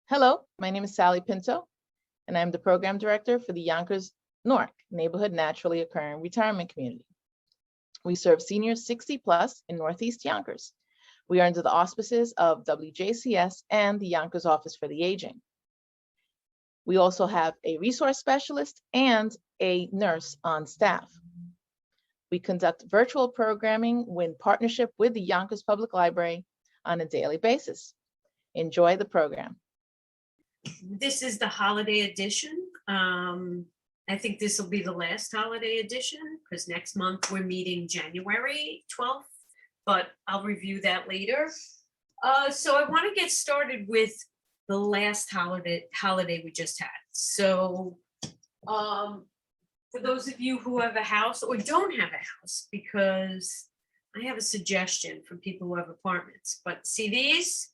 Hello, my name is Sally Pinto, and I'm the Program Director for the Yonkers Newark Neighborhood Naturally Occurring Retirement Community. We serve seniors 60 plus in Northeast Yonkers. We are under the auspices of WJCS and the Yonkers Office for the Aging. We also have a resource specialist and a nurse on staff. We conduct virtual programming in partnership with the Yonkers Public Library on a daily basis. Enjoy the program. This is the holiday edition. I think this will be the last holiday edition because next month we're meeting January 12th, but I'll review that later. So I want to get started with the last holiday we just had. So for those of you who have a house or don't have a house, because I have a suggestion for people who have apartments, but see these?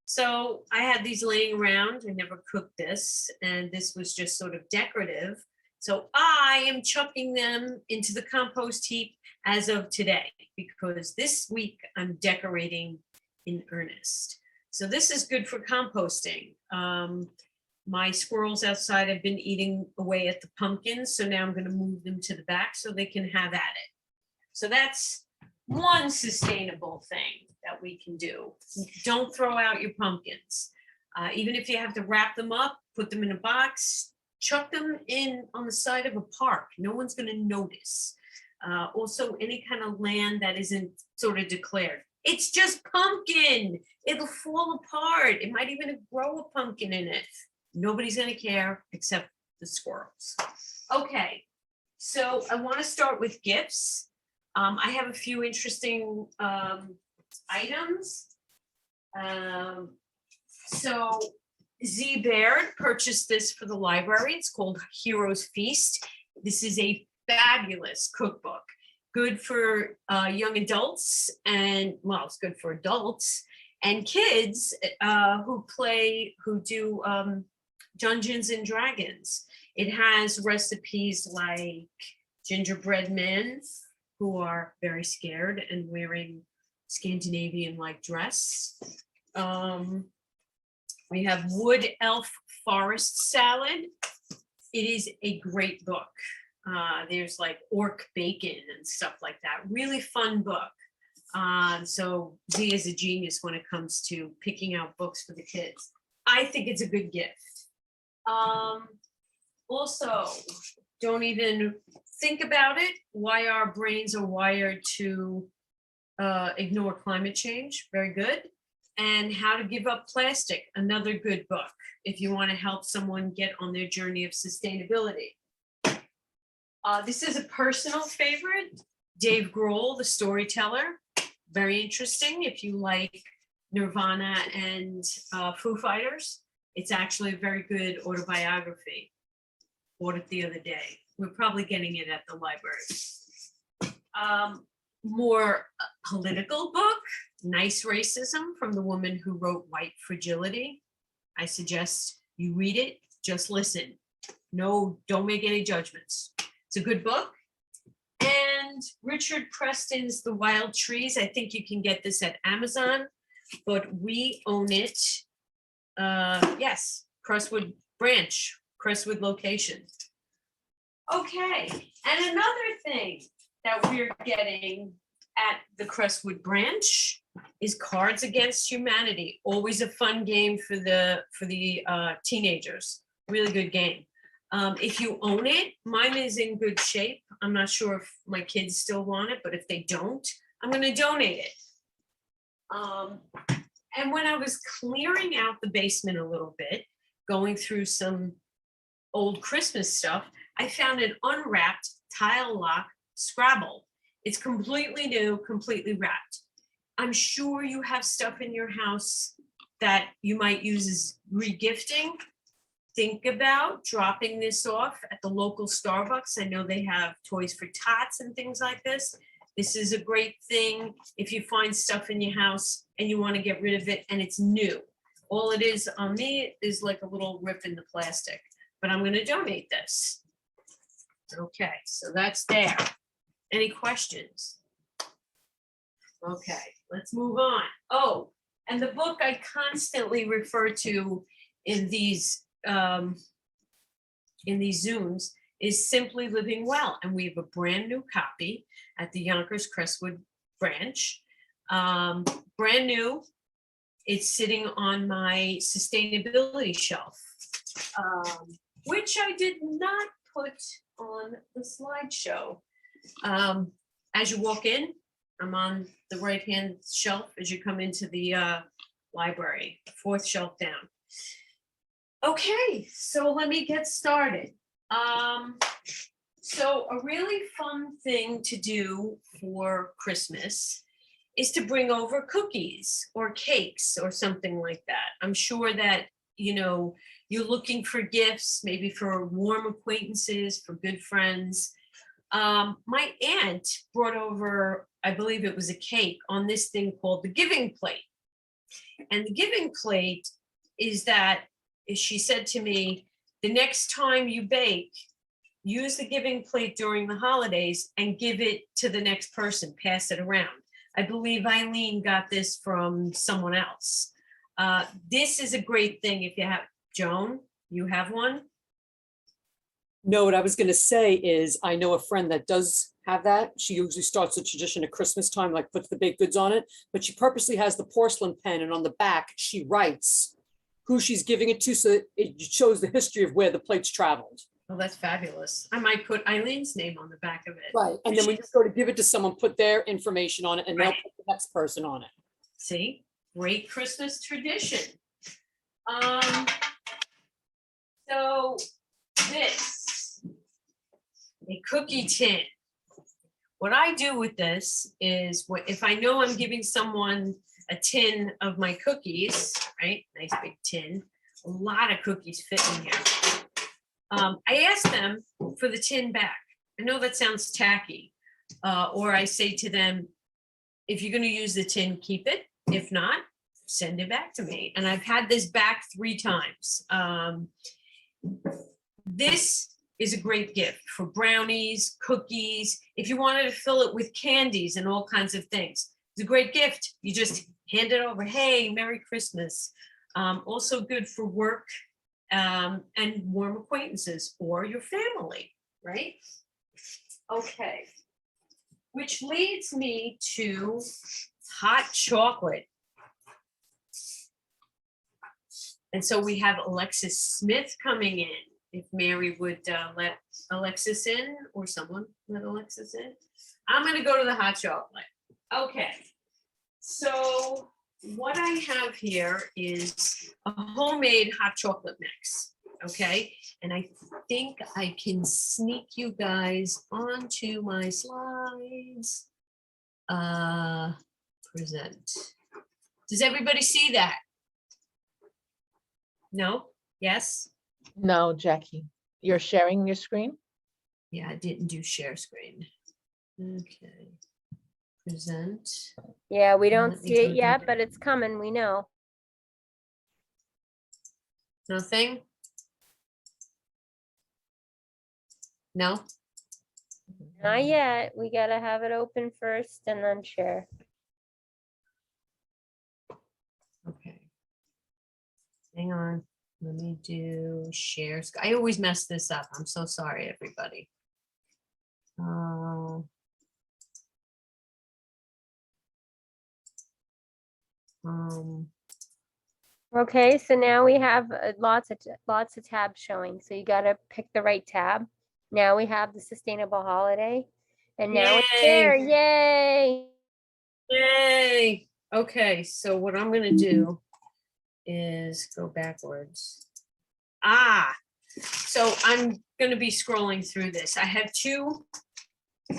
So I had these laying around. I never cooked this, and this was just sort of decorative. So I am chucking them into the compost heap as of today, because this week I'm decorating in earnest. So this is good for composting. My squirrels outside have been eating away at the pumpkins, so now I'm going to move them to the back so they can have at it. So that's one sustainable thing that we can do. Don't throw out your pumpkins. Even if you have to wrap them up, put them in a box, chuck them in on the side of a park. No one's going to notice. Also, any kind of land that isn't sort of declared. It's just pumpkin. It'll fall apart. It might even grow a pumpkin in it. Nobody's going to care except the squirrels. Okay, so I want to start with gifts. I have a few interesting items. So Z Baird purchased this for the library. It's called Heroes Feast. This is a fabulous cookbook, good for young adults, and well, it's good for adults and kids who do Dungeons and Dragons. It has recipes like gingerbread men who are very scared and wearing Scandinavian-like dress. We have Wood Elf Forest Salad. It is a great book. There's like orc bacon and stuff like that. Really fun book. So Z is a genius when it comes to picking out books for the kids. I think it's a good gift. Also, don't even think about it, why our brains are wired to ignore climate change. Very good. And How to Give Up Plastic, another good book if you want to help someone get on their journey of sustainability. This is a personal favorite, Dave Grohl, the storyteller. Very interesting if you like Nirvana and Foo Fighters. It's actually a very good autobiography. Bought it the other day. We're probably getting it at the library. More political book, Nice Racism, from the woman who wrote White Fragility. I suggest you read it, just listen. No, don't make any judgments. It's a good book. And Richard Preston's The Wild Trees. I think you can get this at Amazon, but we own it. Yes, Crestwood branch, Crestwood location. Okay, and another thing that we're getting at the Crestwood branch is Cards Against Humanity. Always a fun game for the teenagers. Really good game. If you own it, mine is in good shape. I'm not sure if my kids still want it, but if they don't, I'm going to donate it. And when I was clearing out the basement a little bit, going through some old Christmas stuff, I found an unwrapped tile lock Scrabble. It's completely new, completely wrapped. I'm sure you have stuff in your house that you might use as regifting. Think about dropping this off at the local Starbucks. I know they have Toys for Tots and things like this. This is a great thing if you find stuff in your house and you want to get rid of it and it's new. All it is on me is like a little rip in the plastic, but I'm going to donate this. Okay, so that's there. Any questions? Okay, let's move on. Oh, and the book I constantly refer to in these Zooms is Simply Living Well. And we have a brand new copy at the Yonkers Crestwood branch. Brand new. It's sitting on my sustainability shelf, which I did not put on the slideshow. As you walk in, I'm on the right-hand shelf as you come into the library, fourth shelf down. Okay, so let me get started. So a really fun thing to do for Christmas is to bring over cookies or cakes or something like that. I'm sure that, you're looking for gifts, maybe for warm acquaintances, for good friends. My aunt brought over, I believe it was a cake on this thing called the giving plate. And the giving plate is that, as she said to me, the next time you bake, use the giving plate during the holidays and give it to the next person, pass it around. I believe Eileen got this from someone else. This is a great thing if you have, Joan, you have one? No, what I was going to say is I know a friend that does have that. She usually starts the tradition at Christmas time, like puts the baked goods on it, but she purposely has the porcelain pen, and on the back she writes who she's giving it to, so it shows the history of where the plates traveled. Oh, that's fabulous. I might put Eileen's name on the back of it. Right, and then when you go to give it to someone, put their information on it, and they'll Right. put the next person on it. See, great Christmas tradition. So this, a cookie tin. What I do with this is, if I know I'm giving someone a tin of my cookies, right? Nice big tin, a lot of cookies fit in here. I ask them for the tin back. I know that sounds tacky. Or I say to them, if you're going to use the tin, keep it. If not, send it back to me. And I've had this back 3 times. This is a great gift for brownies, cookies. If you wanted to fill it with candies and all kinds of things, it's a great gift. You just hand it over. Hey, Merry Christmas. Also good for work and warm acquaintances or your family, right? Okay. Which leads me to hot chocolate. And so we have Alexis Smith coming in. If Mary would let Alexis in, or someone let Alexis in. I'm going to go to the hot chocolate. Okay. So what I have here is a homemade hot chocolate mix. Okay. And I think I can sneak you guys onto my slides. Present. Does everybody see that? No? Yes? No, Jackie, you're sharing your screen? Yeah, I didn't do share screen. Okay. Present. Yeah, we don't Let me see go it down. yet, but it's coming, we know. Nothing? No? Not yet. We gotta have it open first and then share. Okay. Hang on. Let me do share. I always mess this up. I'm so sorry, everybody. Okay, so now we have lots of tabs showing. So you gotta pick the right tab. Now we have the sustainable holiday. And now it's there. Yay! Yay. Okay, so what I'm gonna do is go backwards. So I'm gonna be scrolling through this. I have 2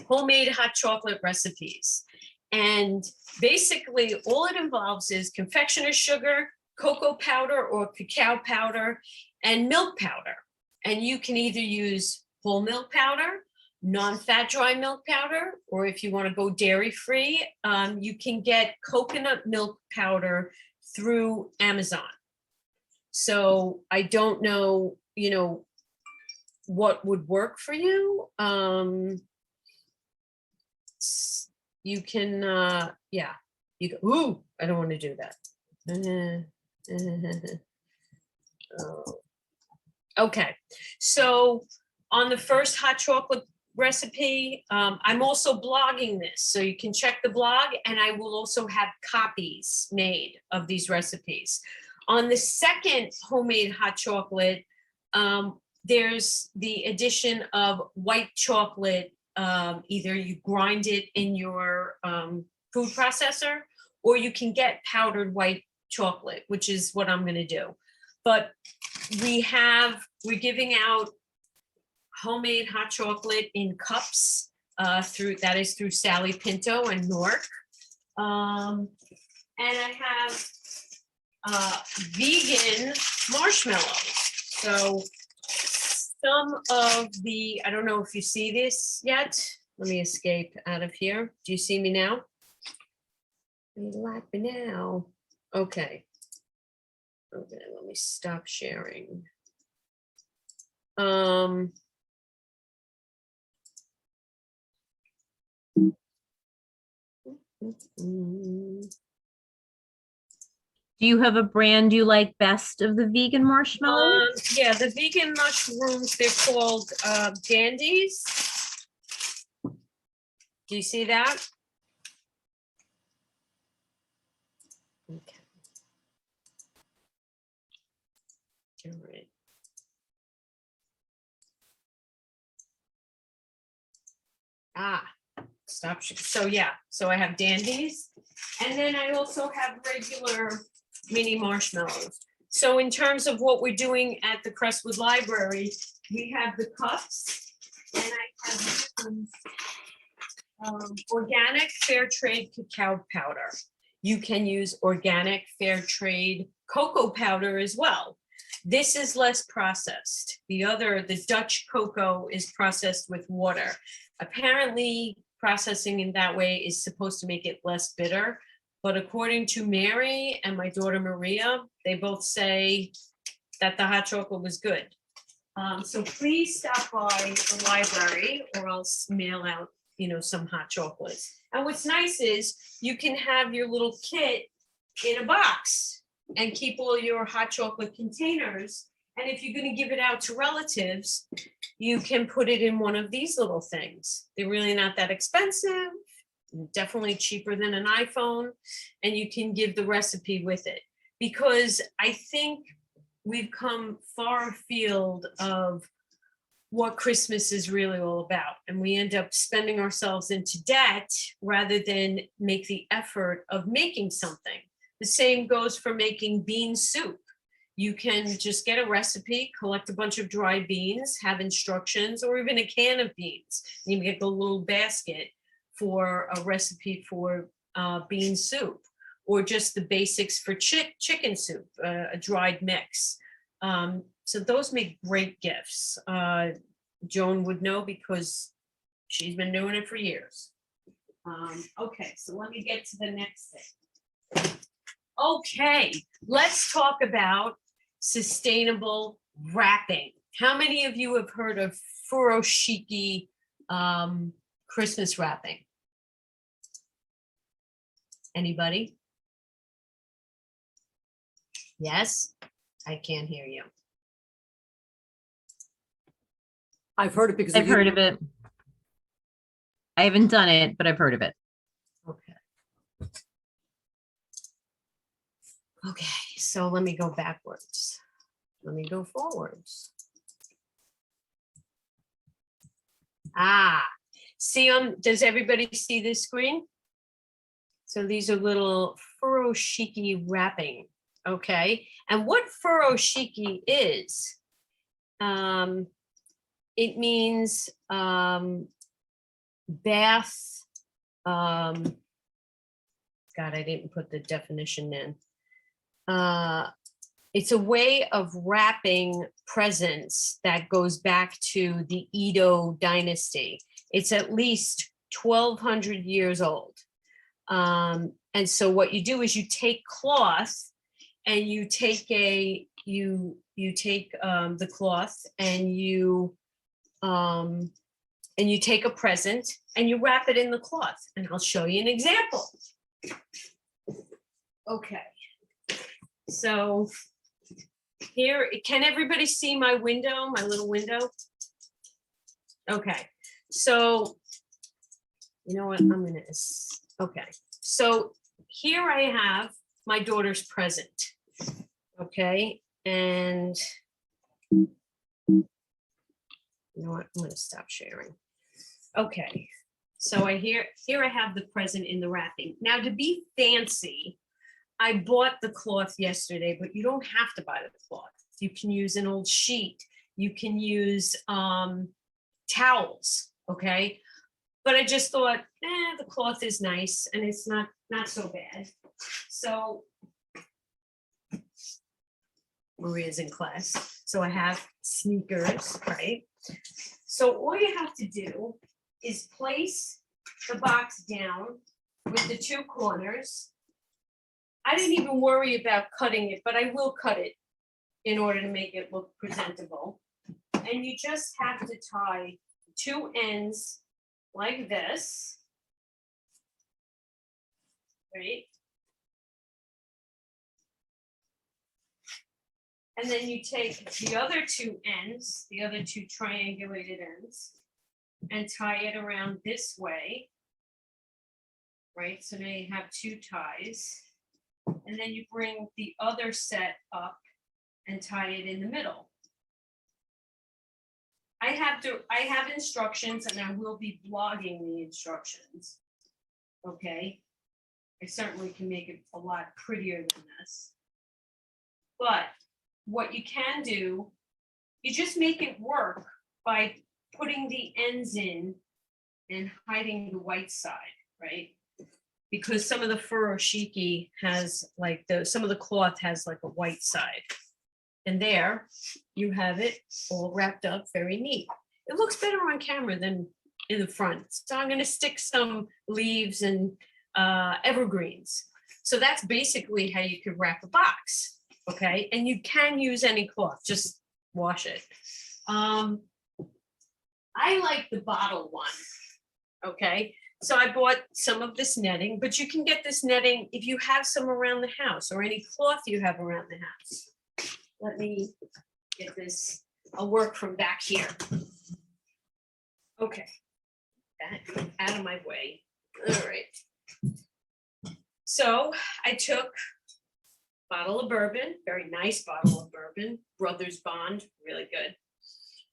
homemade hot chocolate recipes. And basically all it involves is confectioner's sugar, cocoa powder or cacao powder, and milk powder. And you can either use whole milk powder, non-fat dry milk powder, or if you want to go dairy free, you can get coconut milk powder through Amazon. So I don't know, what would work for you. You can, yeah, you go, ooh, I don't want to do that. Okay, so on the first hot chocolate recipe, I'm also blogging this, so you can check the blog, and I will also have copies made of these recipes. On the second homemade hot chocolate, there's the addition of white chocolate. Either you grind it in your food processor, or you can get powdered white chocolate, which is what I'm gonna do. But we're giving out homemade hot chocolate in cups through Sally Pinto and Newark. And I have vegan marshmallows. So some of the, I don't know if you see this yet. Let me escape out of here. Do you see me now? You like me now? Okay. Okay, let me stop sharing. Do you have a brand you like best of the vegan marshmallows? Yeah, the vegan mushrooms, they're called dandies. Do you see that? Okay. All right. Stop. So yeah, so I have dandies, and then I also have regular mini marshmallows. So in terms of what we're doing at the Crestwood Library, we have the cups, and I have organic fair trade cacao powder. You can use organic fair trade cocoa powder as well. This is less processed. The Dutch cocoa is processed with water. Apparently, processing in that way is supposed to make it less bitter. But according to Mary and my daughter Maria, they both say that the hot chocolate was good. So please stop by the library, or I'll mail out, some hot chocolates. And what's nice is you can have your little kit in a box and keep all your hot chocolate containers. And if you're going to give it out to relatives, you can put it in one of these little things. They're really not that expensive, definitely cheaper than an iPhone, and you can give the recipe with it. Because I think we've come far afield of what Christmas is really all about. And we end up spending ourselves into debt rather than make the effort of making something. The same goes for making bean soup. You can just get a recipe, collect a bunch of dry beans, have instructions, or even a can of beans. You can get the little basket for a recipe for bean soup, or just the basics for chicken soup, a dried mix. So those make great gifts. Joan would know because she's been doing it for years. Okay, so let me get to the next thing. Okay, let's talk about sustainable wrapping. How many of you have heard of Furoshiki Christmas wrapping? Anybody? Yes? I can't hear you. I've heard it because I've heard of it. I haven't done it, but I've heard of it. Okay. Okay, so let me go backwards. Let me go forwards. See, does everybody see this screen? So these are little Furoshiki wrapping, okay? And what Furoshiki is, it means bath, God, I didn't put the definition in. It's a way of wrapping presents that goes back to the Edo dynasty. It's at least 1,200 years old. And so what you do is you take cloth and you take the cloth and you And you take a present and you wrap it in the cloth, and I'll show you an example. Okay. So here, can everybody see my window, my little window? Okay, so you know what, okay. So here I have my daughter's present, okay? And you know what, I'm gonna stop sharing. Okay, so here I have the present in the wrapping. Now, to be fancy, I bought the cloth yesterday, but you don't have to buy the cloth. You can use an old sheet. You can use towels, okay? But I just thought, the cloth is nice and it's not so bad. So Maria's in class. So I have sneakers, right? So all you have to do is place the box down with the two corners. I didn't even worry about cutting it, but I will cut it in order to make it look presentable. And you just have to tie two ends like this, right? And then you take the other two ends, the other two triangulated ends, and tie it around this way, right? So now you have two ties. And then you bring the other set up and tie it in the middle. I have instructions, and I will be blogging the instructions. Okay. I certainly can make it a lot prettier than this. But what you can do, you just make it work by putting the ends in and hiding the white side, right? Because some of the Furoshiki has like some of the cloth has like a white side. And there you have it all wrapped up, very neat. It looks better on camera than in the front. So I'm going to stick some leaves and evergreens. So that's basically how you could wrap a box. Okay. And you can use any cloth, just wash it. I like the bottle one. Okay. So I bought some of this netting, but you can get this netting if you have some around the house or any cloth you have around the house. Let me get this. I'll work from back here. Okay. That out of my way. All right. So I took a bottle of bourbon, very nice bottle of bourbon, Brothers Bond, really good.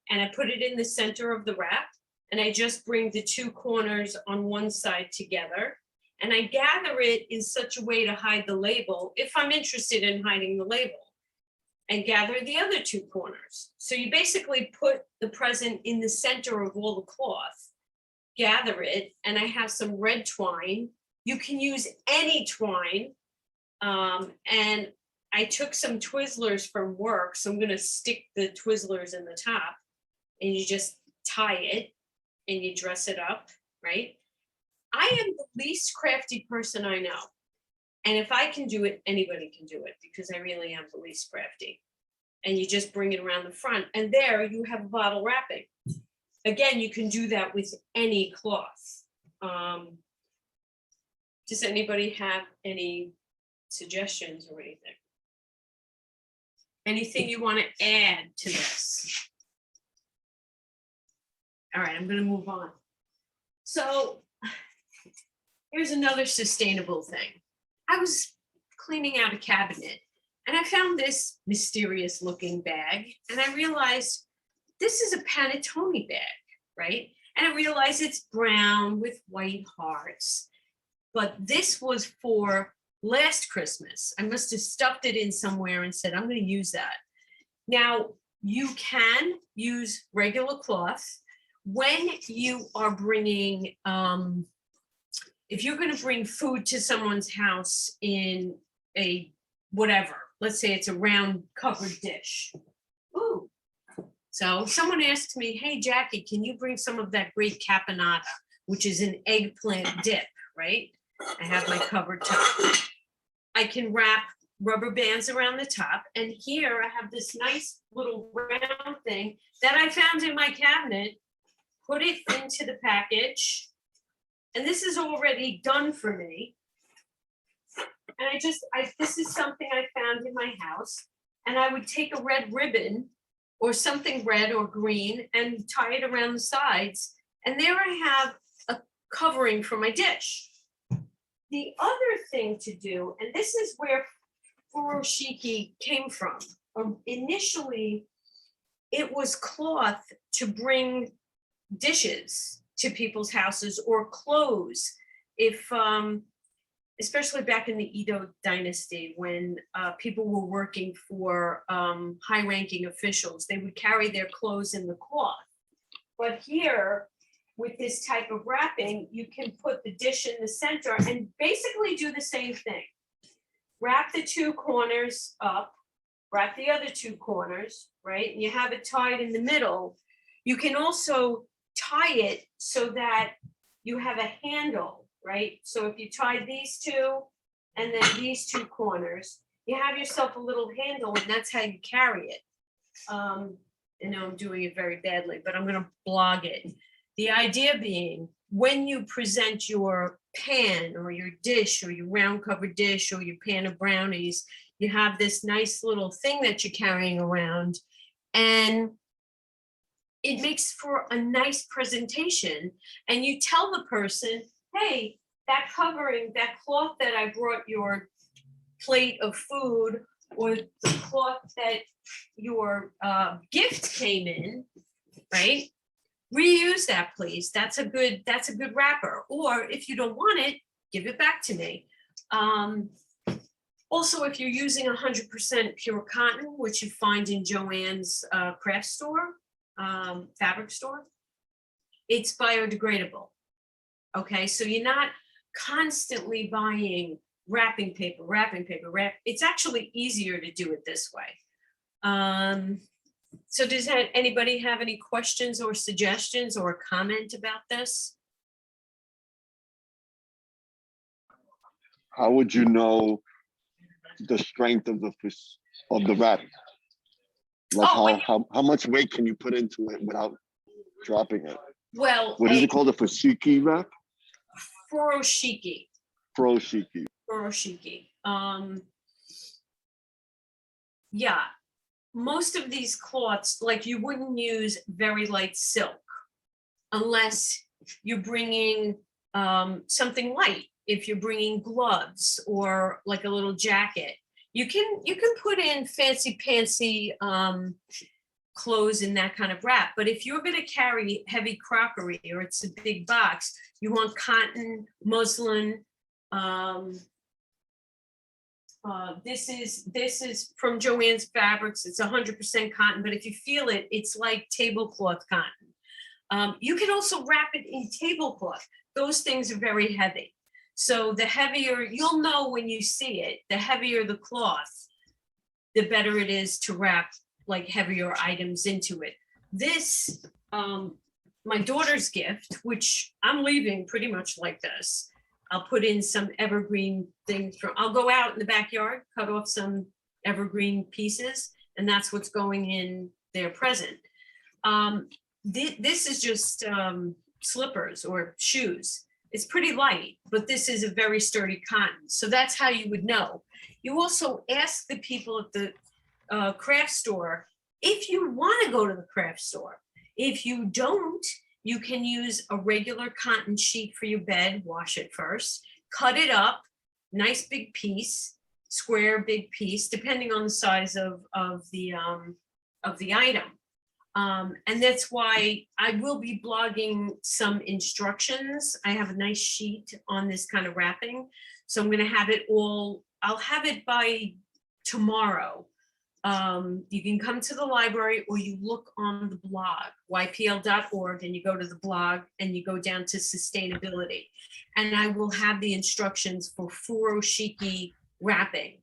And I put it in the center of the wrap. And I just bring the two corners on one side together. And I gather it in such a way to hide the label, if I'm interested in hiding the label, and gather the other two corners. So you basically put the present in the center of all the cloth, gather it, and I have some red twine. You can use any twine. And I took some Twizzlers from work, so I'm gonna stick the Twizzlers in the top, and you just tie it and you dress it up, right? I am the least crafty person I know. And if I can do it, anybody can do it, because I really am the least crafty. And you just bring it around the front, and there you have bottle wrapping. Again, you can do that with any cloth. Does anybody have any suggestions or anything? Anything you want to add to this? All right, I'm going to move on. So here's another sustainable thing. I was cleaning out a cabinet and I found this mysterious looking bag, and I realized this is a panettone bag, right? And I realized it's brown with white hearts, but this was for last Christmas. I must have stuffed it in somewhere and said, I'm going to use that. Now, you can use regular cloth. When you are bringing, if you're going to bring food to someone's house in a whatever, let's say it's a round covered dish. Ooh. So someone asked me, hey, Jackie, can you bring some of that great caponata, which is an eggplant dip, right? I have my covered top. I can wrap rubber bands around the top. And here I have this nice little round thing that I found in my cabinet, put it into the package. And this is already done for me. And this is something I found in my house. And I would take a red ribbon or something red or green and tie it around the sides. And there I have a covering for my dish. The other thing to do, and this is where Furoshiki came from. Initially, it was cloth to bring dishes to people's houses or clothes. If, especially back in the Edo dynasty, when people were working for high-ranking officials, they would carry their clothes in the cloth. But here, with this type of wrapping, you can put the dish in the center and basically do the same thing. Wrap the two corners up, wrap the other two corners, right? And you have it tied in the middle. You can also tie it so that you have a handle, right? So if you tie these two and then these two corners, you have yourself a little handle, and that's how you carry it. I know I'm doing it very badly, but I'm gonna blog it. The idea being, when you present your pan or your dish or your round covered dish or your pan of brownies, you have this nice little thing that you're carrying around, and it makes for a nice presentation. And you tell the person, hey, that covering, that cloth that I brought your plate of food, or the cloth that your gift came in, right? Reuse that, please. That's a good wrapper. Or if you don't want it, give it back to me. Also, if you're using 100% pure cotton, which you find in Joann's craft store, fabric store, it's biodegradable. Okay, so you're not constantly buying wrapping paper. It's actually easier to do it this way. So does anybody have any questions or suggestions or a comment about this? How would you know the strength of the wrap? Like how much weight can you put into it without dropping it? Well, what is it called? A Furoshiki wrap? Furoshiki. Furoshiki. Furoshiki. Yeah. Most of these cloths, like, you wouldn't use very light silk unless you're bringing something light. If you're bringing gloves or like a little jacket, you can put in fancy pantsy clothes in that kind of wrap. But if you're going to carry heavy crockery or it's a big box, you want cotton, muslin. This is from Joann's Fabrics. It's 100% cotton, but if you feel it, it's like tablecloth cotton. You can also wrap it in tablecloth. Those things are very heavy. So the heavier, you'll know when you see it, the heavier the cloth, the better it is to wrap like heavier items into it. This, my daughter's gift, which I'm leaving pretty much like this. I'll put in some evergreen things I'll go out in the backyard, cut off some evergreen pieces, and that's what's going in their present. This is just slippers or shoes. It's pretty light, but this is a very sturdy cotton. So that's how you would know. You also ask the people at the craft store if you want to go to the craft store. If you don't, you can use a regular cotton sheet for your bed, wash it first, cut it up, nice big piece, square big piece, depending on the size of the item. And that's why I will be blogging some instructions. I have a nice sheet on this kind of wrapping. So I'm gonna have it all, I'll have it by tomorrow. You can come to the library or you look on the blog, ypl.org, and you go to the blog and you go down to sustainability. And I will have the instructions for Furoshiki wrapping.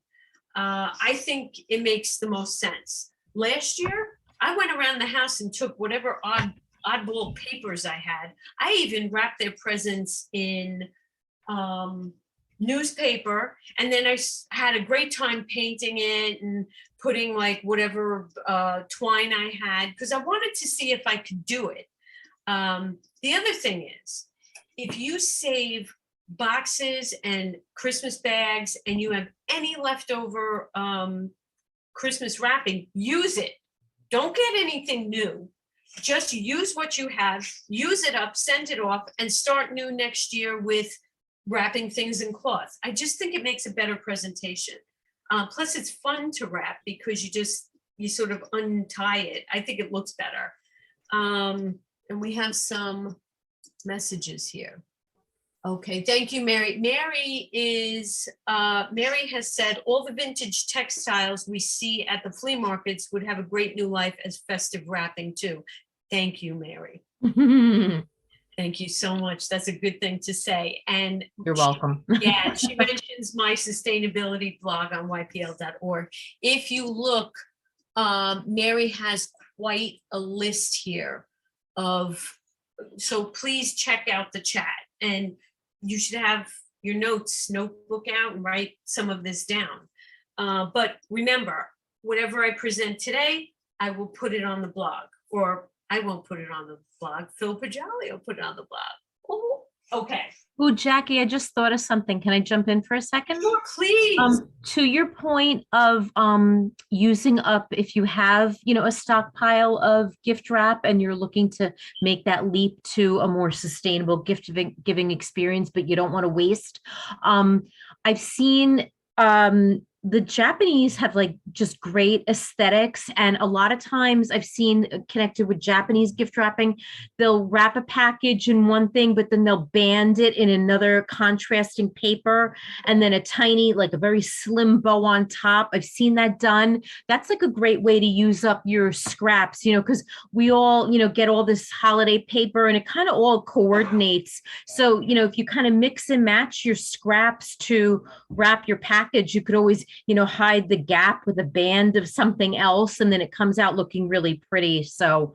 I think it makes the most sense. Last year, I went around the house and took whatever oddball papers I had. I even wrapped their presents in newspaper, and then I had a great time painting it and putting like whatever twine I had, because I wanted to see if I could do it. The other thing is, if you save boxes and Christmas bags and you have any leftover Christmas wrapping, use it. Don't get anything new. Just use what you have, use it up, send it off, and start new next year with wrapping things in cloth. I just think it makes a better presentation. Plus, it's fun to wrap because you sort of untie it. I think it looks better. And we have some messages here. Okay, thank you, Mary. Mary has said all the vintage textiles we see at the flea markets would have a great new life as festive wrapping too. Thank you, Mary. Thank you so much. That's a good thing to say. And You're welcome. yeah, she mentions my sustainability blog on ypl.org. If you look, Mary has quite a list here of, so please check out the chat, and you should have your notebook out and write some of this down. But remember, whatever I present today, I will put it on the blog, or I won't put it on the blog. Phil Pajali will put it on the blog. Ooh, okay. Ooh, Jackie, I just thought of something. Can I jump in for a second? Sure, please. To your point of using up, if you have, a stockpile of gift wrap and you're looking to make that leap to a more sustainable gift giving experience, but you don't want to waste. I've seen the Japanese have like just great aesthetics. And a lot of times I've seen connected with Japanese gift wrapping, they'll wrap a package in one thing, but then they'll band it in another contrasting paper. And then a tiny, like a very slim bow on top. I've seen that done. That's like a great way to use up your scraps, because we all, get all this holiday paper and it kind of all coordinates. So, if you kind of mix and match your scraps to wrap your package, you could always hide the gap with a band of something else, and then it comes out looking really pretty. So,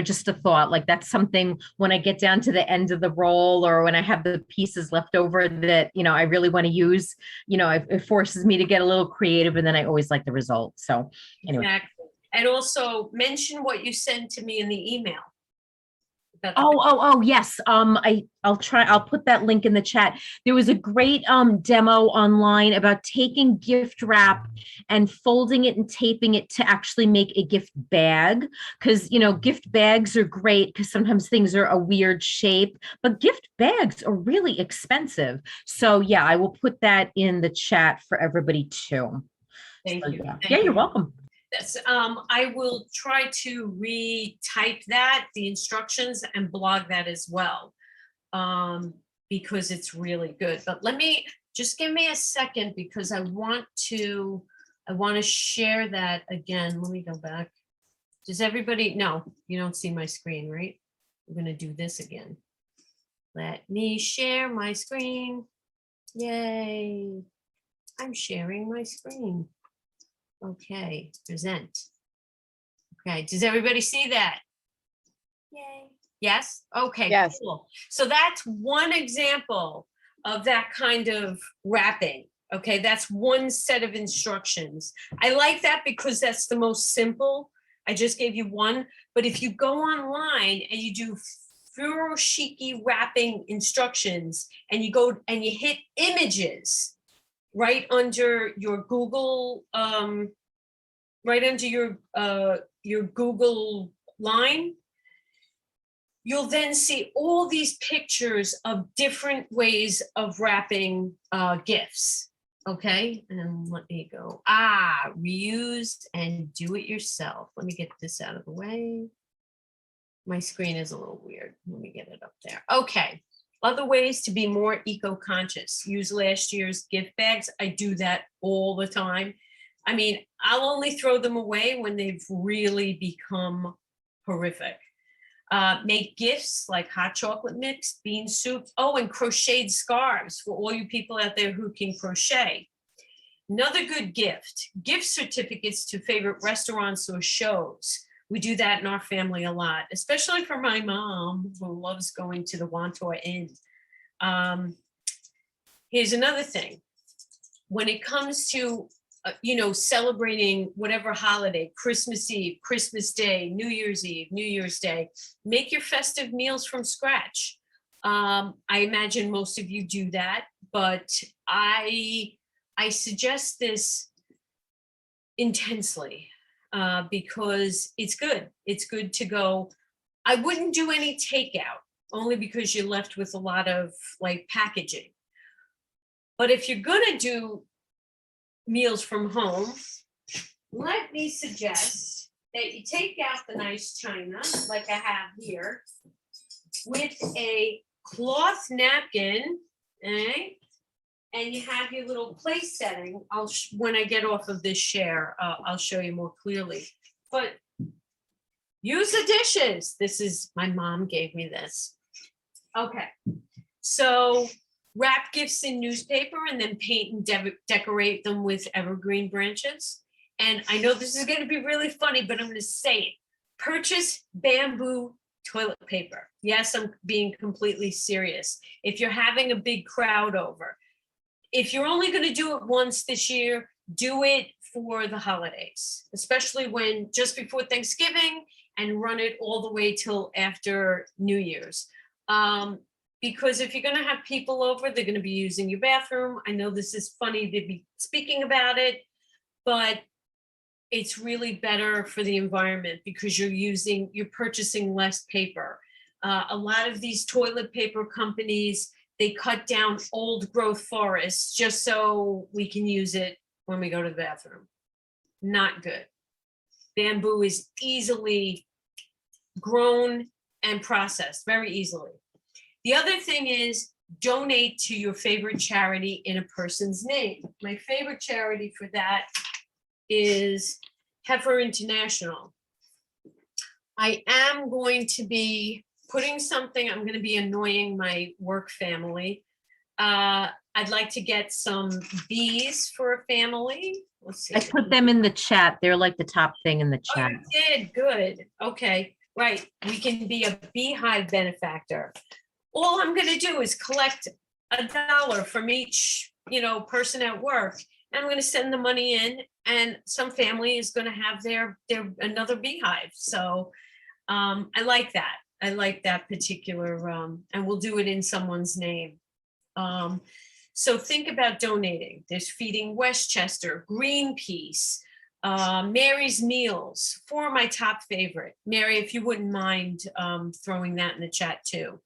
just a thought, like that's something when I get down to the end of the roll or when I have the pieces left over that, I really want to use, it forces me to get a little creative, and then I always like the result. So anyway. Exactly. And also mention what you sent to me in the email. Yes. I'll put that link in the chat. There was a great demo online about taking gift wrap and folding it and taping it to actually make a gift bag. Because, gift bags are great because sometimes things are a weird shape, but gift bags are really expensive. So yeah, I will put that in the chat for everybody too. Thank you. Yeah, you're welcome. Yes, I will try to retype the instructions, and blog that as well, because it's really good. But just give me a second, because I want to share that again. Let me go back. Does everybody, no, you don't see my screen, right? I'm gonna do this again. Let me share my screen. Yay. I'm sharing my screen. Okay, present. Okay, does everybody see that? Yay. Yes? Okay, Yes. cool. So that's one example of that kind of wrapping. Okay, that's one set of instructions. I like that because that's the most simple. I just gave you one, but if you go online and you do Furoshiki wrapping instructions and you go and you hit images, right under your Google, your Google line, you'll then see all these pictures of different ways of wrapping gifts. Okay, and let me go. Reuse and do it yourself. Let me get this out of the way. My screen is a little weird. Let me get it up there. Okay. Other ways to be more eco-conscious. Use last year's gift bags. I do that all the time. I mean, I'll only throw them away when they've really become horrific. Make gifts like hot chocolate mix, bean soup. Oh, and crocheted scarves for all you people out there who can crochet. Another good gift certificates to favorite restaurants or shows. We do that in our family a lot, especially for my mom, who loves going to the Wantor Inn. here's another thing. When it comes to, celebrating whatever holiday, Christmas Eve, Christmas Day, New Year's Eve, New Year's Day, make your festive meals from scratch. I imagine most of you do that, but I suggest this intensely because it's good. It's good to go. I wouldn't do any takeout only because you're left with a lot of like packaging. But if you're gonna do meals from home, let me suggest that you take out the nice china like I have here with a cloth napkin, okay? And you have your little place setting. When I get off of this share, I'll show you more clearly. But use the dishes. This is, my mom gave me this. Okay, so wrap gifts in newspaper and then paint and decorate them with evergreen branches. And I know this is going to be really funny, but I'm going to say it. Purchase bamboo toilet paper. Yes, I'm being completely serious. If you're having a big crowd over, if you're only going to do it once this year, do it for the holidays, especially when just before Thanksgiving, and run it all the way till after New Year's. Because if you're going to have people over, they're going to be using your bathroom. I know this is funny to be speaking about it, but it's really better for the environment because you're purchasing less paper. A lot of these toilet paper companies, they cut down old growth forests just so we can use it when we go to the bathroom. Not good. Bamboo is easily grown and processed very easily. The other thing is donate to your favorite charity in a person's name. My favorite charity for that is Heifer International. I am going to be putting something, I'm going to be annoying my work family. I'd like to get some bees for a family. Let's see. I put them in the chat. They're like the top thing in the Oh, chat. you did, good. Okay, right. We can be a beehive benefactor. All I'm going to do is collect $1 from each, person at work. And I'm going to send the money in, and some family is going to have their another beehive. So I like that. I like that particular, and we'll do it in someone's name. So think about donating. There's Feeding Westchester, Greenpeace, Mary's Meals, 4 of my top favorite. Mary, if you wouldn't mind throwing that in the chat too.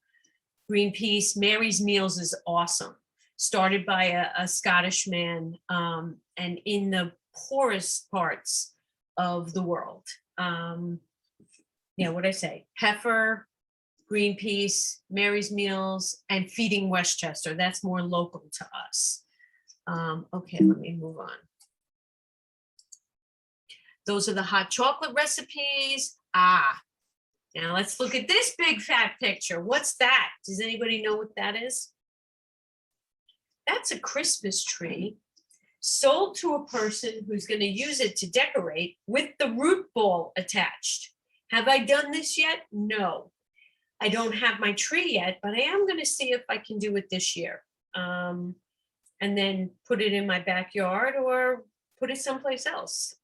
Greenpeace, Mary's Meals is awesome. Started by a Scottish man, and in the poorest parts of the world. What'd I say? Heifer, Greenpeace, Mary's Meals, and Feeding Westchester. That's more local to us. Okay, let me move on. Those are the hot chocolate recipes. Now let's look at this big fat picture. What's that? Does anybody know what that is? That's a Christmas tree sold to a person who's going to use it to decorate with the root ball attached. Have I done this yet? No. I don't have my tree yet, but I am going to see if I can do it this year. And then put it in my backyard or put it someplace else.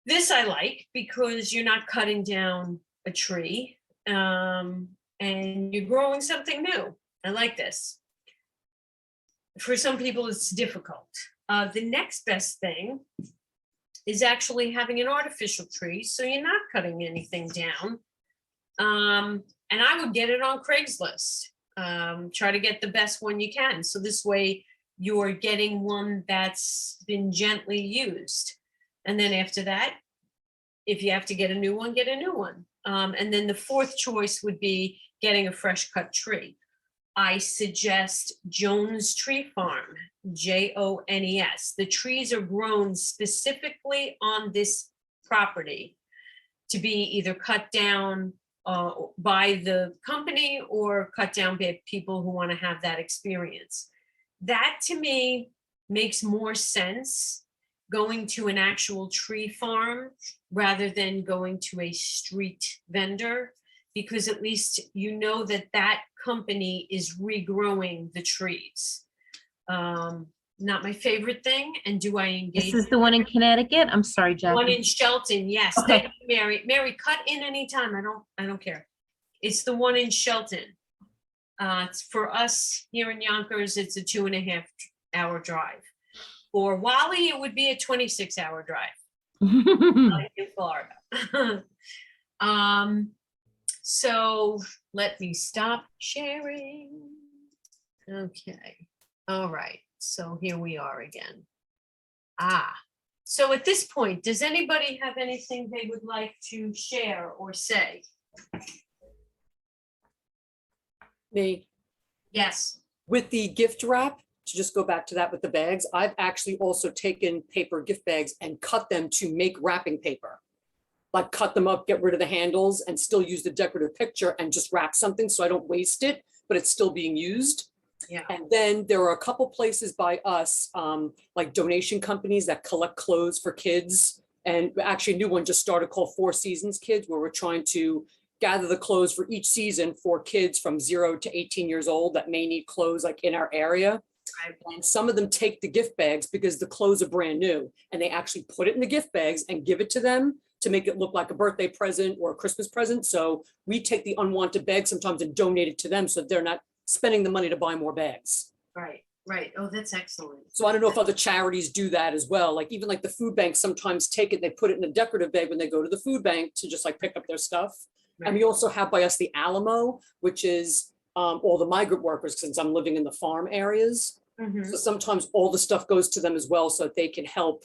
This I like because you're not cutting down a tree, and you're growing something new. I like this. For some people, it's difficult. The next best thing is actually having an artificial tree, so you're not cutting anything down. And I would get it on Craigslist. Try to get the best one you can. So this way you're getting one that's been gently used. And then after that, if you have to get a new one, get a new one. And then the fourth choice would be getting a fresh cut tree. I suggest Jones Tree Farm, Jones. The trees are grown specifically on this property to be either cut down by the company or cut down by people who want to have that experience. That to me makes more sense, going to an actual tree farm rather than going to a street vendor, because at least you know that that company is regrowing the trees. Not my favorite thing. And do I engage? This is the one in Connecticut? I'm sorry, One Jackie. in Shelton, yes. Okay. Thank you, Mary. Mary, cut in anytime. I don't care. It's the one in Shelton. It's for us here in Yonkers, it's a 2.5-hour drive. For Wally, it would be a 26-hour drive in Florida. So let me stop sharing. Okay. All right. So here we are again. So at this point, does anybody have anything they would like to share or say? Me, Yes. with the gift wrap, to just go back to that with the bags, I've actually also taken paper gift bags and cut them to make wrapping paper. Like cut them up, get rid of the handles and still use the decorative picture and just wrap something so I don't waste it, but it's still being used. Yeah. And then there are a couple places by us, like donation companies that collect clothes for kids. And actually a new one just started called 4 Seasons Kids, where we're trying to gather the clothes for each season for kids from 0 to 18 years old that may need clothes like in our area. Right. And some of them take the gift bags because the clothes are brand new and they actually put it in the gift bags and give it to them to make it look like a birthday present or a Christmas present. So we take the unwanted bags sometimes and donate it to them so they're not spending the money to buy more bags. Right. Right. Oh, that's excellent. So I don't know if other charities do that as well. Like even like the food banks sometimes take it, they put it in a decorative bag when they go to the food bank to just like pick up their stuff. And we also have by us the Alamo, which is all the migrant workers, since I'm living in the farm areas. Mhm. So sometimes all the stuff goes to them as well, so that they can help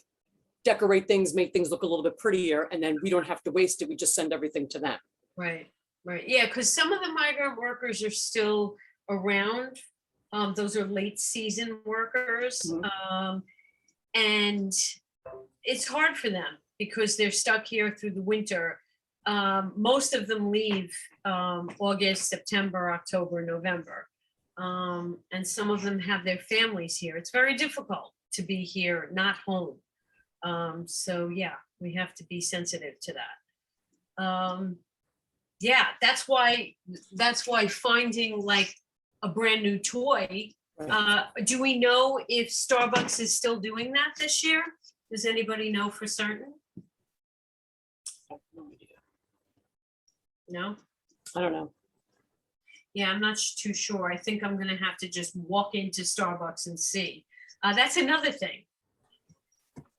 decorate things, make things look a little bit prettier, and then we don't have to waste it. We just send everything to them. Right. Right. Yeah. Because some of the migrant workers are still around. Those are late season workers. Mhm. And it's hard for them because they're stuck here through the winter. Most of them leave August, September, October, November. And some of them have their families here. It's very difficult to be here, not home. So yeah, we have to be sensitive to that. Yeah, that's why finding like a brand new toy. Do we know if Starbucks is still doing that this year? Does anybody know for certain? No? I don't know. Yeah, I'm not too sure. I think I'm gonna have to just walk into Starbucks and see. That's another thing.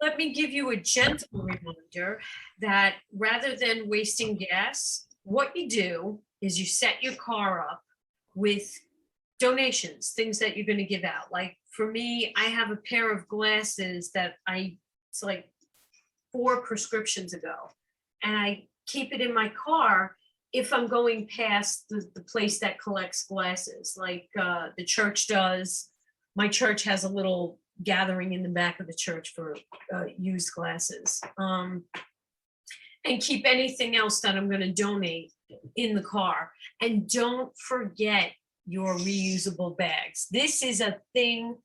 Let me give you a gentle reminder that rather than wasting gas, what you do is you set your car up with donations, things that you're gonna give out. Like for me, I have a pair of glasses that it's like 4 prescriptions ago. And I keep it in my car if I'm going past the place that collects glasses, like the church does. My church has a little gathering in the back of the church for used glasses. And keep anything else that I'm going to donate in the car. And don't forget your reusable bags. This is a thing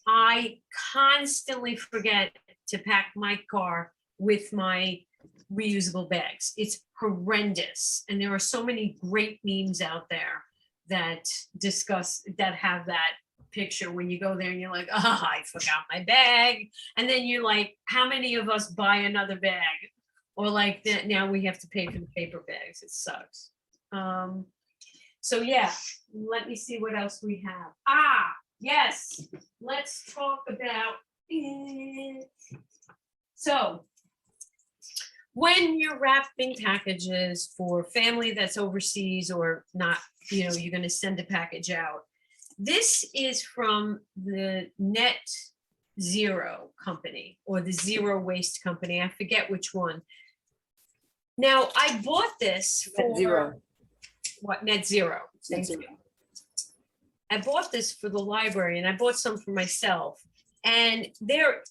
I constantly forget to pack my car with my reusable bags. It's horrendous. And there are so many great memes out there that have that picture when you go there and you're like, oh, I forgot my bag. And then you're like, how many of us buy another bag? Or like that now we have to pay for the paper bags. It sucks. So yeah, let me see what else we have. Yes, let's talk about it. So when you're wrapping packages for family that's overseas or not, you're going to send a package out. This is from the Net Zero company or the Zero Waste company. I forget which one. Now I bought this for Net Zero. What? Net Zero. Net Zero. I bought this for the library and I bought some for myself. And there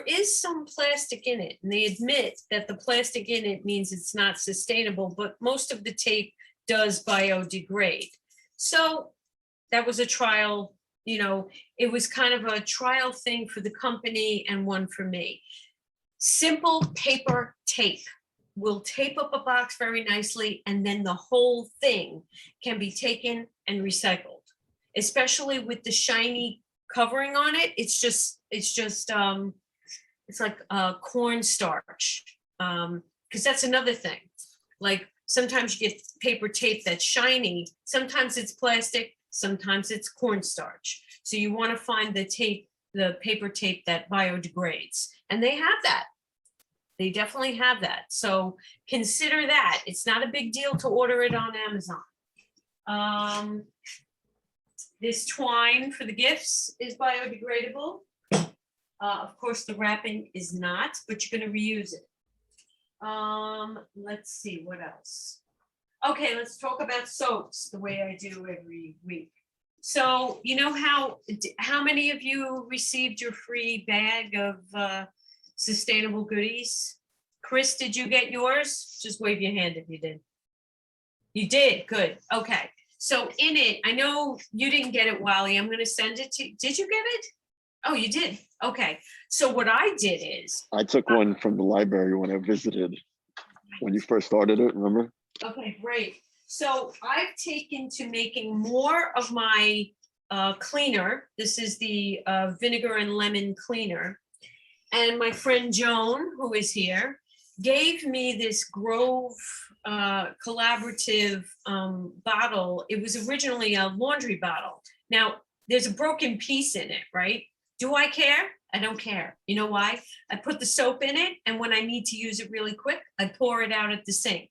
is some plastic in it, and they admit that the plastic in it means it's not sustainable, but most of the tape does biodegrade. So that was a trial, it was kind of a trial thing for the company and one for me. Simple paper tape will tape up a box very nicely, and then the whole thing can be taken and recycled, especially with the shiny covering on it. It's like cornstarch. Because that's another thing. Like sometimes you get paper tape that's shiny, sometimes it's plastic, sometimes it's cornstarch. So you want to find the paper tape that biodegrades. And they have that. They definitely have that. So consider that. It's not a big deal to order it on Amazon. This twine for the gifts is biodegradable. Of course, the wrapping is not, but you're going to reuse it. Let's see, what else? Okay, let's talk about soaps the way I do every week. So you know how many of you received your free bag of sustainable goodies? Chris, did you get yours? Just wave your hand if you did. You did, good, okay. So in it, I know you didn't get it, Wally. I'm gonna send it to you. Did you get it? Oh, you did, okay. So what I did is. I took one from the library when I visited, when you first started it, remember? Okay, great. So I've taken to making more of my cleaner. This is the vinegar and lemon cleaner. And my friend Joan, who is here, gave me this Grove collaborative bottle. It was originally a laundry bottle. Now, there's a broken piece in it, right? Do I care? I don't care. You know why? I put the soap in it, and when I need to use it really quick, I pour it out at the sink.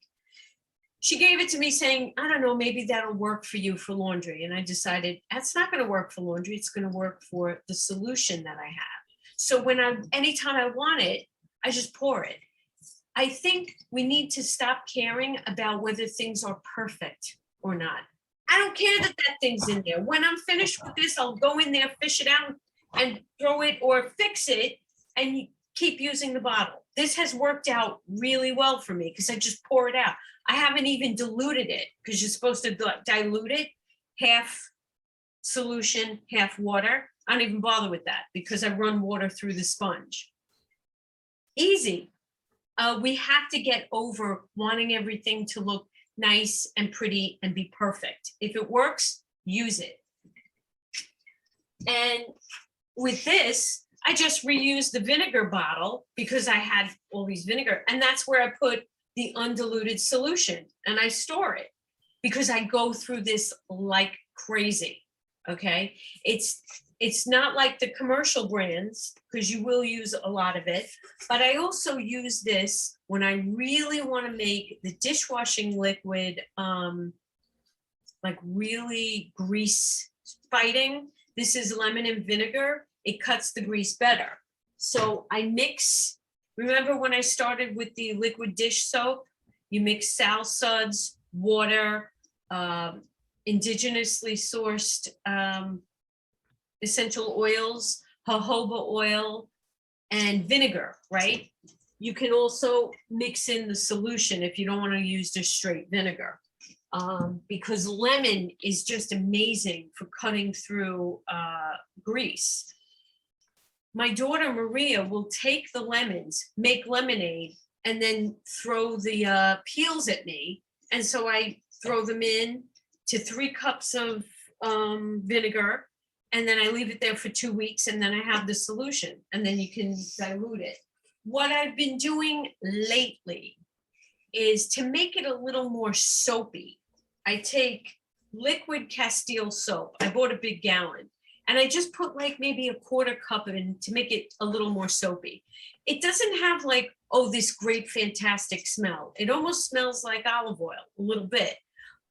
She gave it to me saying, I don't know, maybe that'll work for you for laundry. And I decided that's not going to work for laundry. It's going to work for the solution that I have. So anytime I want it, I just pour it. I think we need to stop caring about whether things are perfect or not. I don't care that thing's in there. When I'm finished with this, I'll go in there, fish it out, and throw it or fix it and keep using the bottle. This has worked out really well for me because I just pour it out. I haven't even diluted it because you're supposed to dilute it, half solution, half water. I don't even bother with that because I run water through the sponge. Easy. We have to get over wanting everything to look nice and pretty and be perfect. If it works, use it. And with this, I just reused the vinegar bottle because I had all these vinegar, and that's where I put the undiluted solution, and I store it because I go through this like crazy. Okay, it's not like the commercial brands because you will use a lot of it, but I also use this when I really want to make the dishwashing liquid like really grease fighting. This is lemon and vinegar. It cuts the grease better. So I mix, remember when I started with the liquid dish soap, you mix Sal suds, water, indigenously sourced essential oils, jojoba oil, and vinegar, right? You can also mix in the solution if you don't want to use just straight vinegar. Because lemon is just amazing for cutting through grease. My daughter Maria will take the lemons, make lemonade, and then throw the peels at me. And so I throw them in to 3 cups of vinegar, and then I leave it there for 2 weeks, and then I have the solution, and then you can dilute it. What I've been doing lately is to make it a little more soapy. I take liquid Castile soap. I bought a big gallon, and I just put like maybe a 1/4 cup in to make it a little more soapy. It doesn't have like, oh, this great, fantastic smell. It almost smells like olive oil a little bit,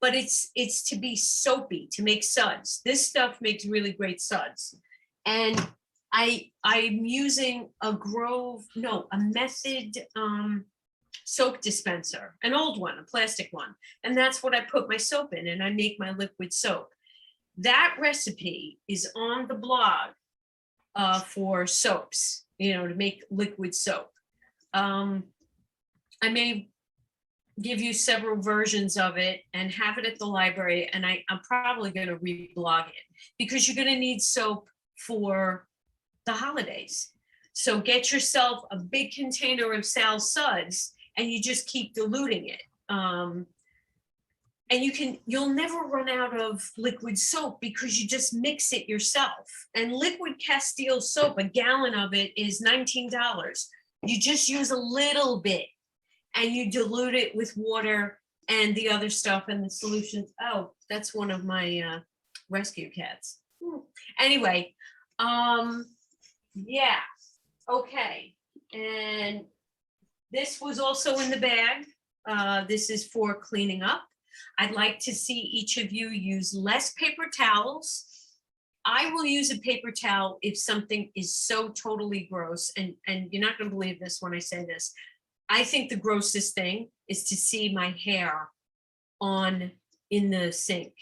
but it's to be soapy, to make suds. This stuff makes really great suds. And I'm using a Method soap dispenser, an old one, a plastic one. And that's what I put my soap in, and I make my liquid soap. That recipe is on the blog for soaps, to make liquid soap. I may give you several versions of it and have it at the library, and I'm probably going to reblog it because you're going to need soap for the holidays. So get yourself a big container of Sal suds and you just keep diluting it. And you'll never run out of liquid soap because you just mix it yourself. And liquid Castile soap, a gallon of it is $19. You just use a little bit and you dilute it with water and the other stuff and the solutions. Oh, that's one of my rescue cats. Anyway, yeah, okay. And this was also in the bag. This is for cleaning up. I'd like to see each of you use less paper towels. I will use a paper towel if something is so totally gross, and you're not going to believe this when I say this. I think the grossest thing is to see my hair in the sink.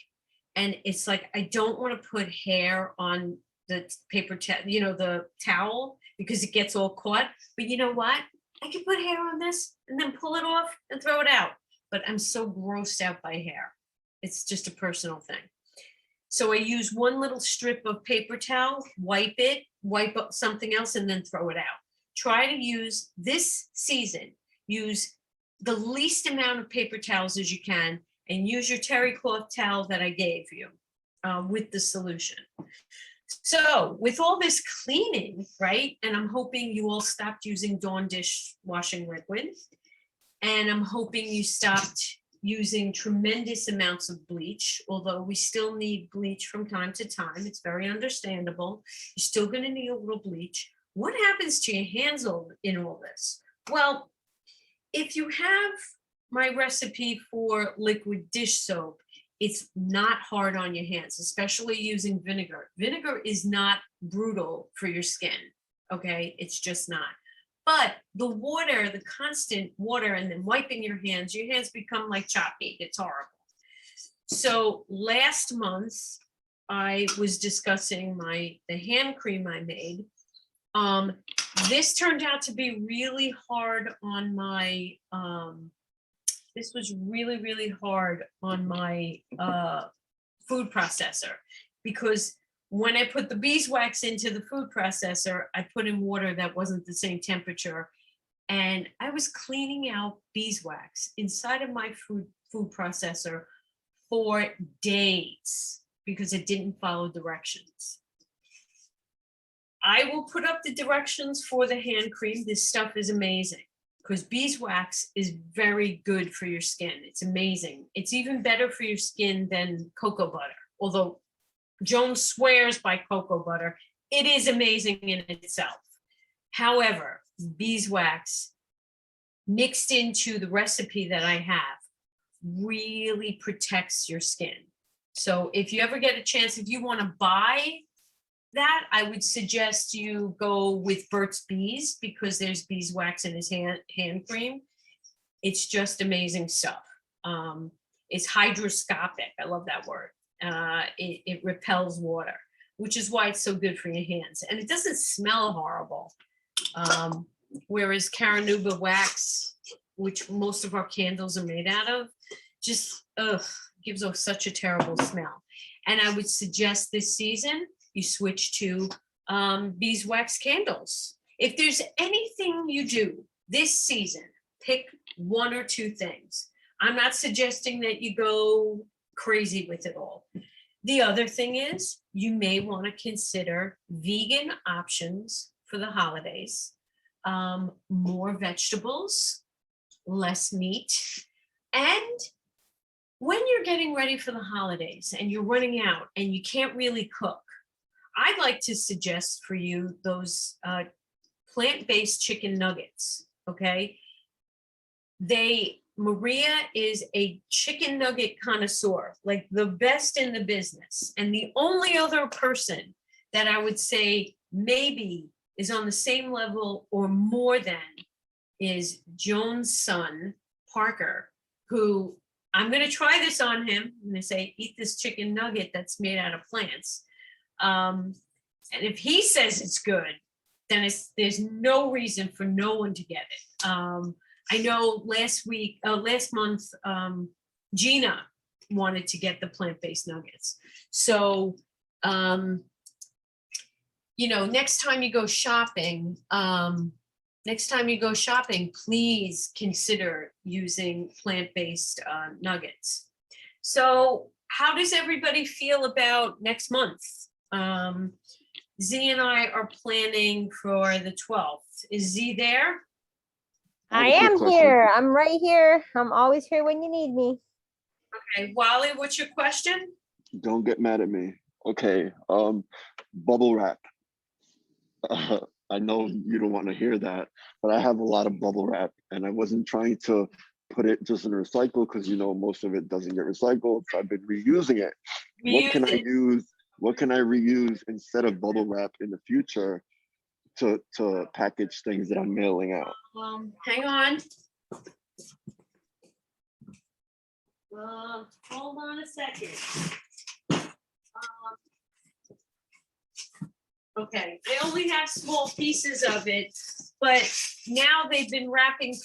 And it's like, I don't want to put hair on the paper towel, the towel, because it gets all caught. But you know what? I can put hair on this and then pull it off and throw it out. But I'm so grossed out by hair. It's just a personal thing. So I use one little strip of paper towel, wipe up something else, and then throw it out. Try to use this season, use the least amount of paper towels as you can, and use your terry cloth towel that I gave you with the solution. So with all this cleaning, right? And I'm hoping you all stopped using Dawn dishwashing liquid. And I'm hoping you stopped using tremendous amounts of bleach, although we still need bleach from time to time. It's very understandable. You're still going to need a little bleach. What happens to your hands in all this? Well, if you have my recipe for liquid dish soap, it's not hard on your hands, especially using vinegar. Vinegar is not brutal for your skin, okay? It's just not. But the water, the constant water, and then wiping your hands become like chopped meat. It's horrible. So last month, I was discussing the hand cream I made. This turned out to be really hard on my, this was really, really hard on my food processor, because when I put the beeswax into the food processor, I put in water that wasn't the same temperature. And I was cleaning out beeswax inside of my food processor for days because it didn't follow directions. I will put up the directions for the hand cream. This stuff is amazing because beeswax is very good for your skin. It's amazing. It's even better for your skin than cocoa butter, although Joan swears by cocoa butter. It is amazing in itself. However, beeswax mixed into the recipe that I have really protects your skin. So if you ever get a chance, if you want to buy that, I would suggest you go with Burt's Bees, because there's beeswax in his hand cream. It's just amazing stuff. It's hydroscopic. I love that word. It repels water, which is why it's so good for your hands. And it doesn't smell horrible. Whereas Caranuba wax, which most of our candles are made out of, just gives off such a terrible smell. And I would suggest this season you switch to beeswax candles. If there's anything you do this season, pick one or two things. I'm not suggesting that you go crazy with it all. The other thing is you may want to consider vegan options for the holidays, more vegetables, less meat. And when you're getting ready for the holidays and you're running out and you can't really cook, I'd like to suggest for you those plant-based chicken nuggets, okay? Maria is a chicken nugget connoisseur, like the best in the business. And the only other person that I would say maybe is on the same level or more than is Joan's son, Parker, who I'm going to try this on him. I'm going to say, eat this chicken nugget that's made out of plants. And if he says it's good, then there's no reason for no one to get it. I know last month, Gina wanted to get the plant-based nuggets. So, next time you go shopping, next time you go shopping, please consider using plant-based nuggets. So how does everybody feel about next month? Z and I are planning for the 12th. Is Z there? I I have a quick am question. here. I'm right here. I'm always here when you need me. Okay, Wally, what's your question? Don't get mad at me. Okay, bubble wrap. I know you don't want to hear that, but I have a lot of bubble wrap, and I wasn't trying to put it just in recycle because most of it doesn't get recycled. So I've been reusing it. What can I Reuse it. use? What can I reuse instead of bubble wrap in the future to package things that I'm mailing out? Hang on. Hold on a second. Okay, I only have small pieces of it, but now they've been wrapping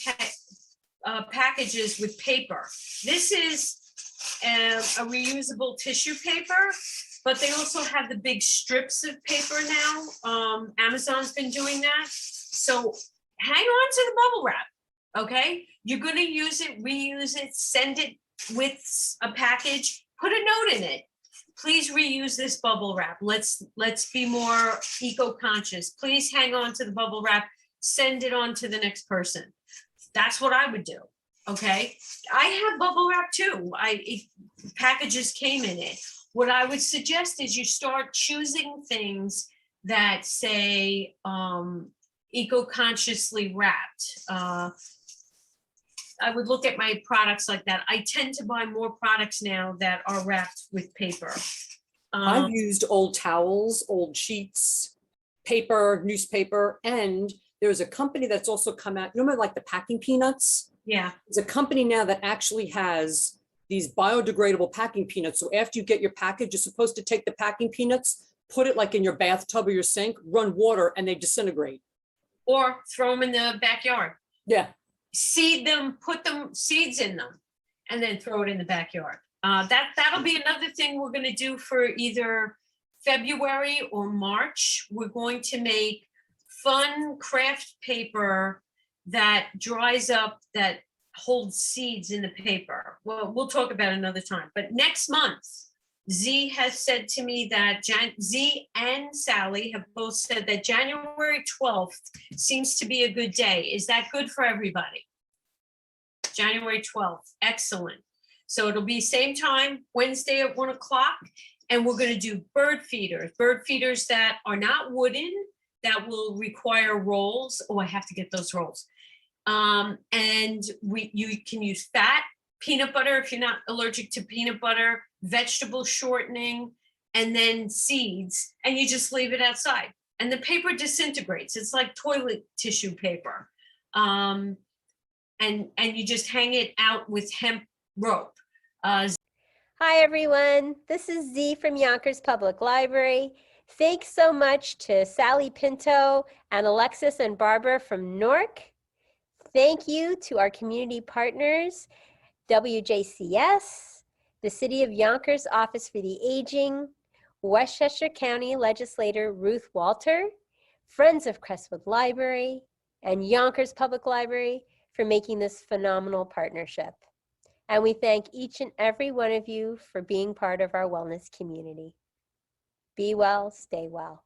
packages with paper. This is a reusable tissue paper, but they also have the big strips of paper now. Amazon's been doing that. So hang on to the bubble wrap, okay? You're gonna use it, reuse it, send it with a package, put a note in it. Please reuse this bubble wrap. Let's be more eco-conscious. Please hang on to the bubble wrap, send it on to the next person. That's what I would do, okay? I have bubble wrap too. Packages came in it. What I would suggest is you start choosing things that say eco-consciously wrapped. I would look at my products like that. I tend to buy more products now that are wrapped with paper. I've used old towels, old sheets, paper, newspaper, and there's a company that's also come out, you remember like the packing peanuts? Yeah, There's a company now that actually has these biodegradable packing peanuts. So after you get your package, you're supposed to take the packing peanuts, put it like in your bathtub or your sink, run water, and they disintegrate. or throw them in the backyard. Yeah. Seed them, put them seeds in them, and then throw it in the backyard. That'll be another thing we're gonna do for either February or March. We're going to make fun craft paper that dries up, that holds seeds in the paper. Well, we'll talk about it another time, but next month, Z has said to me that Z and Sally have both said that January 12th seems to be a good day. Is that good for everybody? January 12th, excellent. So it'll be same time, Wednesday at 1 o'clock, and we're gonna do bird feeders that are not wooden, that will require rolls. Oh, I have to get those rolls. And you can use fat, peanut butter if you're not allergic to peanut butter, vegetable shortening, and then seeds, and you just leave it outside. And the paper disintegrates. It's like toilet tissue paper. And you just hang it out with hemp rope. Hi, everyone. This is Z from Yonkers Public Library. Thanks so much to Sally Pinto and Alexis and Barbara from Newark. Thank you to our community partners, WJCS, the City of Yonkers Office for the Aging, Westchester County Legislator Ruth Walter, Friends of Crestwood Library, and Yonkers Public Library for making this phenomenal partnership. And we thank each and every one of you for being part of our wellness community. Be well, stay well.